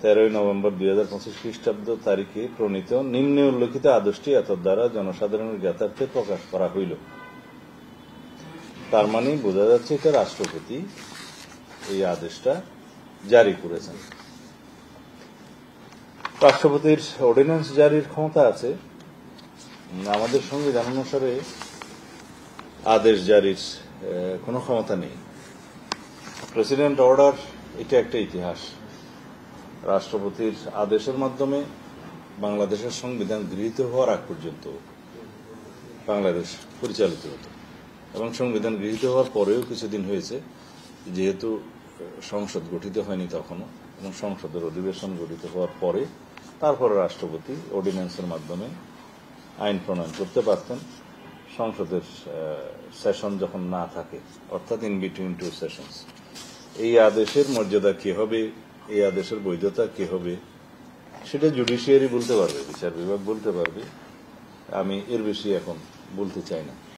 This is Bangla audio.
13 নভেম্বর 2025 খ্রিস্টাব্দ তারিখে প্রণীত নিম্নে উল্লেখিত আদেশটি এতদ্বারা জনসাধারণের জ্ঞাতার্থে প্রকাশ করা হইল। তার মানে বোঝা যাচ্ছে এটা রাষ্ট্রপতি এই আদেশটা জারি করেছেন। রাষ্ট্রপতির অর্ডিন্যান্স জারির ক্ষমতা আছে, আমাদের সংবিধান অনুসারে আদেশ জারির কোনো ক্ষমতা নেই। প্রেসিডেন্ট অর্ডার এটা একটা ইতিহাস। রাষ্ট্রপতির আদেশের মাধ্যমে বাংলাদেশের সংবিধান গৃহীত হওয়ার আগ পর্যন্ত বাংলাদেশ পরিচালিত হতো, এবং সংবিধান গৃহীত হওয়ার পরেও কিছুদিন হয়েছে, যেহেতু সংসদ গঠিত হয়নি তখনও, এবং সংসদের অধিবেশন গঠিত হওয়ার পরে তারপরে রাষ্ট্রপতি অর্ডিন্যান্সের মাধ্যমে আইন প্রণয়ন করতে পারতেন সংসদের সেশন যখন না থাকে, অর্থাৎ ইন বিটুইন টু সেশনস। এই আদেশের মর্যাদা কি হবে, এই আদেশের বৈধতা কি হবে, সেটা জুডিশিয়ারি বলতে পারবে, বিচার বিভাগ বলতে পারবে। আমি এর বেশি এখন বলতে চাই না।